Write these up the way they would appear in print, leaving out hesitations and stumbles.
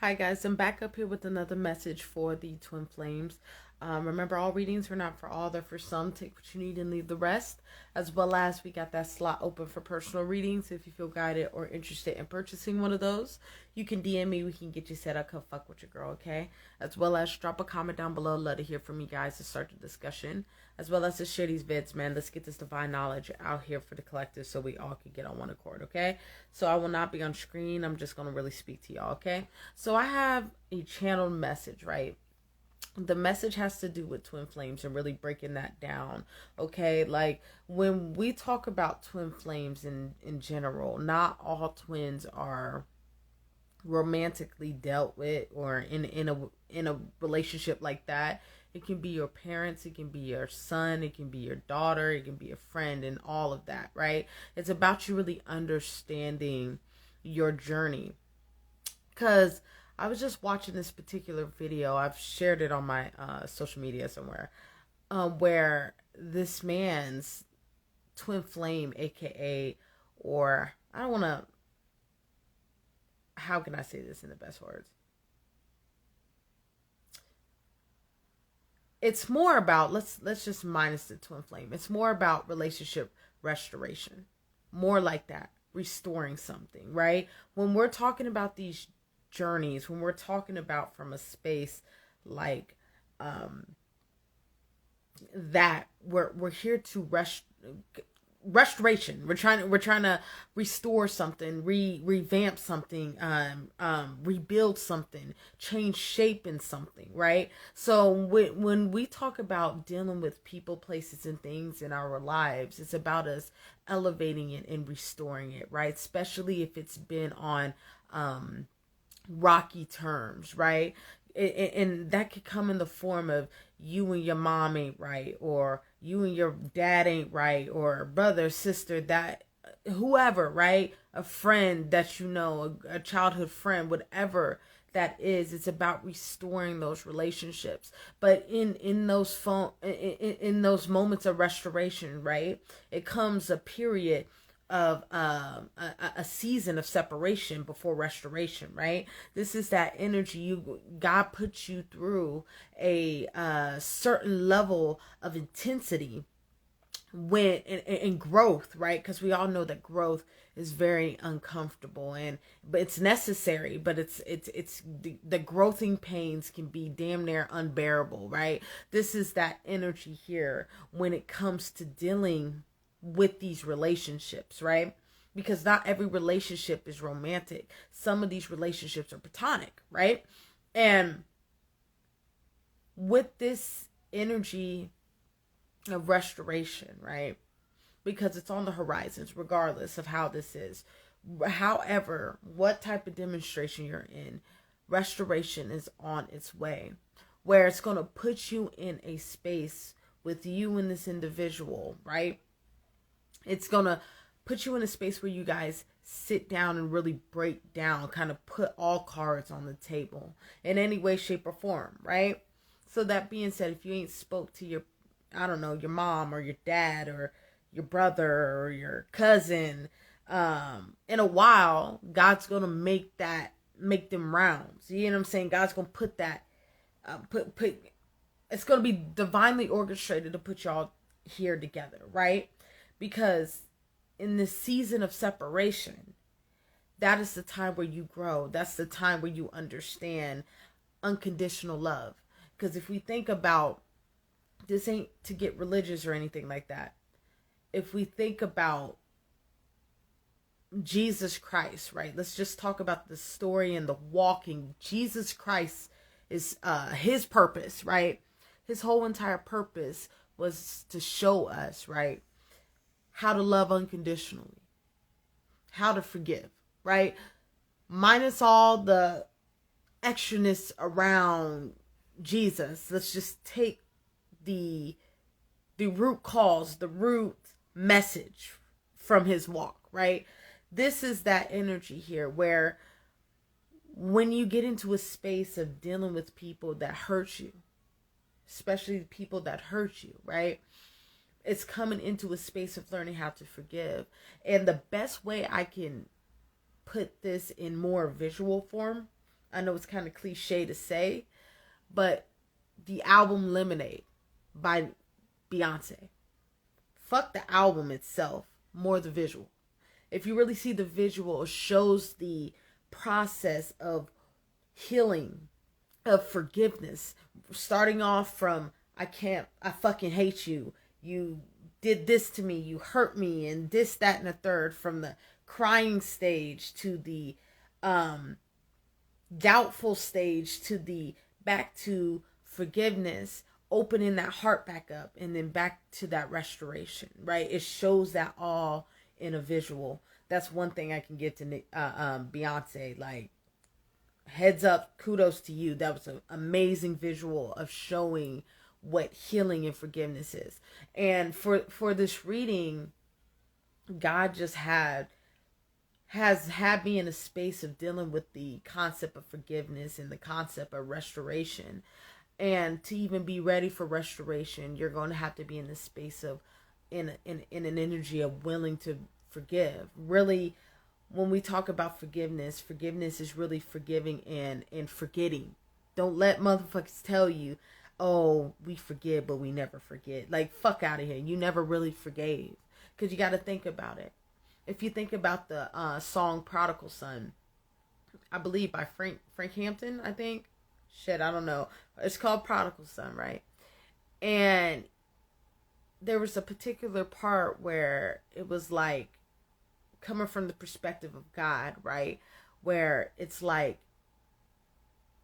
Hi guys, I'm back up here with another message for the twin flames. Remember, all readings are not for all, they're for some. Take what you need and leave the rest. As well as we got that slot open for personal readings. If you feel guided or interested in purchasing one of those, you can DM me. We can get you set up. Come fuck with your girl, okay? As well as drop a comment down below. Love to hear from you guys to start the discussion. As well as to share these vids, man. Let's get this divine knowledge out here for the collective so we all can get on one accord, okay? So I will not be on screen. I'm just going to really speak to y'all, okay? So I have a channeled message, right? The message has to do with twin flames and really breaking that down, okay? Like, when we talk about twin flames in general, not all twins are romantically dealt with or in a relationship like that. It can be your parents, it can be your son, it can be your daughter, it can be a friend, and all of that, right? It's about you really understanding your journey. Because I was just watching this particular video. I've shared it on my social media somewhere, where this man's twin flame, aka, or I don't want to, how can I say this in the best words? It's more about, let's just minus the twin flame. It's more about relationship restoration. More like that. Restoring something, right? When we're talking about these journeys, when we're talking about from a space like that, we're here to restoration. We're trying to restore something, revamp something, rebuild something, change shape in something, right? So when we talk about dealing with people, places, and things in our lives, it's about us elevating it and restoring it, right? Especially if it's been on rocky terms, right? And that could come in the form of you and your mom ain't right, or you and your dad ain't right, or brother, sister, that whoever, right? A friend that you know, a childhood friend, whatever that is. It's about restoring those relationships. But in those in those moments of restoration, right, it comes a period of a season of separation before restoration, right? This is that energy. God puts you through a certain level of intensity when in growth, right? Because we all know that growth is very uncomfortable, but it's necessary. But it's the growing pains can be damn near unbearable, right? This is that energy here when it comes to dealing with these relationships, right? Because not every relationship is romantic. Some of these relationships are platonic, right? And with this energy of restoration, right? Because it's on the horizons, regardless of how this is. However, what type of demonstration you're in, restoration is on its way, where it's going to put you in a space with you and this individual, right? It's going to put you in a space where you guys sit down and really break down, kind of put all cards on the table in any way, shape, or form, right? So that being said, if you ain't spoke to your, I don't know, your mom or your dad or your brother or your cousin in a while, God's going to make them rounds. You know what I'm saying? God's going to put that, it's going to be divinely orchestrated to put y'all here together, right? Because in this season of separation, that is the time where you grow. That's the time where you understand unconditional love. Because if we think about, this ain't to get religious or anything like that. If we think about Jesus Christ, right? Let's just talk about the story and the walking. Jesus Christ is his purpose, right? His whole entire purpose was to show us, right, how to love unconditionally, how to forgive, right? Minus all the extraness around Jesus. Let's just take the root cause, the root message from his walk, right? This is that energy here where when you get into a space of dealing with people that hurt you, especially people that hurt you, right? It's coming into a space of learning how to forgive. And the best way I can put this in more visual form, I know it's kind of cliche to say, but the album Lemonade by Beyonce. Fuck the album itself, more the visual. If you really see the visual, it shows the process of healing, of forgiveness, starting off from I fucking hate you. You did this to me, you hurt me, and this, that, and the third, from the crying stage to the doubtful stage to the back to forgiveness, opening that heart back up, and then back to that restoration, right? It shows that all in a visual. That's one thing I can give to Beyonce. Like, heads up, kudos to you. That was an amazing visual of showing what healing and forgiveness is. And for this reading, God just has had me in a space of dealing with the concept of forgiveness and the concept of restoration. And to even be ready for restoration, you're going to have to be in this space of in an energy of willing to forgive. Really, when we talk about forgiveness is really forgiving and forgetting. Don't let motherfuckers tell you, oh, we forgive, but we never forget. Like, fuck out of here. You never really forgave. Because you got to think about it. If you think about the song Prodigal Son, I believe by Frank Hampton, I think. Shit, I don't know. It's called Prodigal Son, right? And there was a particular part where it was like coming from the perspective of God, right? Where it's like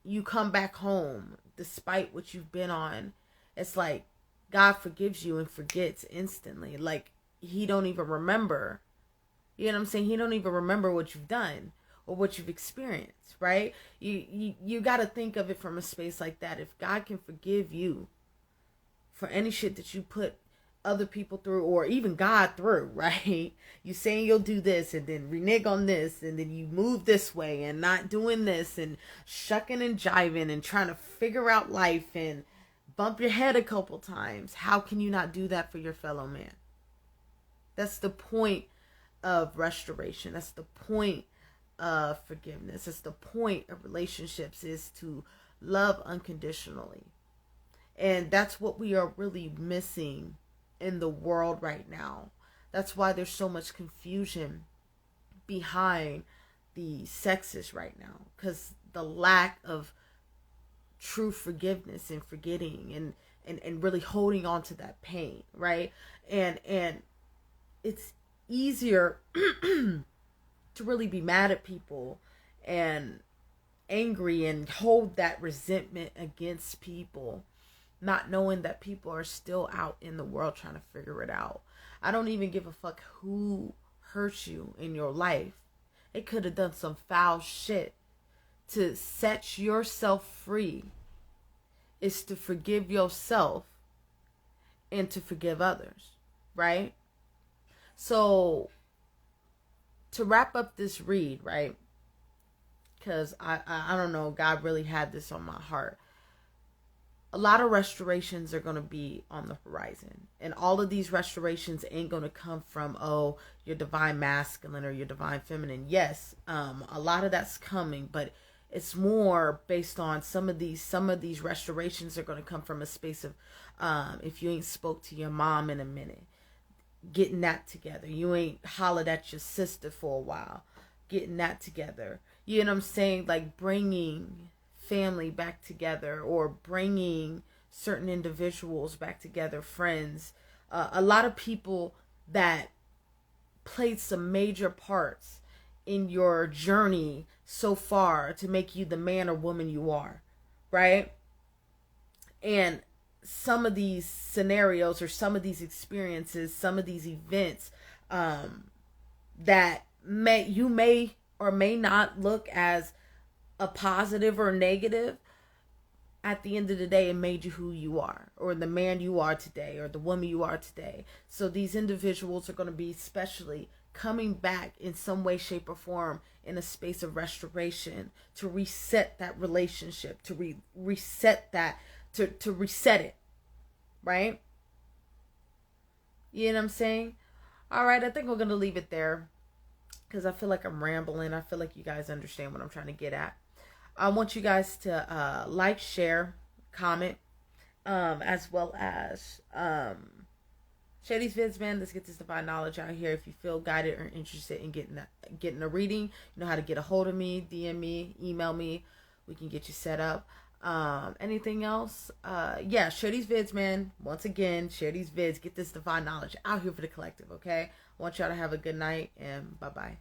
you come back home despite what you've been on. It's like God forgives you and forgets instantly. Like, he don't even remember. You know what I'm saying? He don't even remember what you've done or what you've experienced, right? You got to think of it from a space like that. If God can forgive you for any shit that you put other people through, or even God through, right? You saying you'll do this and then renege on this, and then you move this way and not doing this, and shucking and jiving and trying to figure out life and bump your head a couple times. How can you not do that for your fellow man? That's the point of restoration. That's the point of forgiveness. That's the point of relationships, is to love unconditionally. And that's what we are really missing in the world right now. That's why there's so much confusion behind the sexes right now, because the lack of true forgiveness and forgetting and really holding on to that pain, right? And it's easier to really be mad at people and angry and hold that resentment against people, not knowing that people are still out in the world trying to figure it out. I don't even give a fuck who hurt you in your life. It could have done some foul shit. To set yourself free is to forgive yourself and to forgive others, right? So, to wrap up this read, right? Because I don't know, God really had this on my heart. A lot of restorations are going to be on the horizon. And all of these restorations ain't going to come from, oh, your divine masculine or your divine feminine. Yes, a lot of that's coming, but it's more based on some of these restorations are going to come from a space of, if you ain't spoke to your mom in a minute, getting that together. You ain't hollered at your sister for a while, getting that together. You know what I'm saying? Like, bringing family back together, or bringing certain individuals back together, friends, a lot of people that played some major parts in your journey so far to make you the man or woman you are, right? And some of these scenarios or some of these experiences, some of these events that you may or may not look as a positive or negative, at the end of the day, it made you who you are, or the man you are today, or the woman you are today. So these individuals are going to be especially coming back in some way, shape, or form in a space of restoration to reset that relationship, to reset that, to reset it, right? You know what I'm saying? All right, I think we're going to leave it there because I feel like I'm rambling. I feel like you guys understand what I'm trying to get at. I want you guys to like, share, comment, as well as share these vids, man. Let's get this divine knowledge out here. If you feel guided or interested in getting a reading, you know how to get a hold of me, DM me, email me. We can get you set up. Anything else? Yeah, share these vids, man. Once again, share these vids. Get this divine knowledge out here for the collective, okay? I want y'all to have a good night, and bye-bye.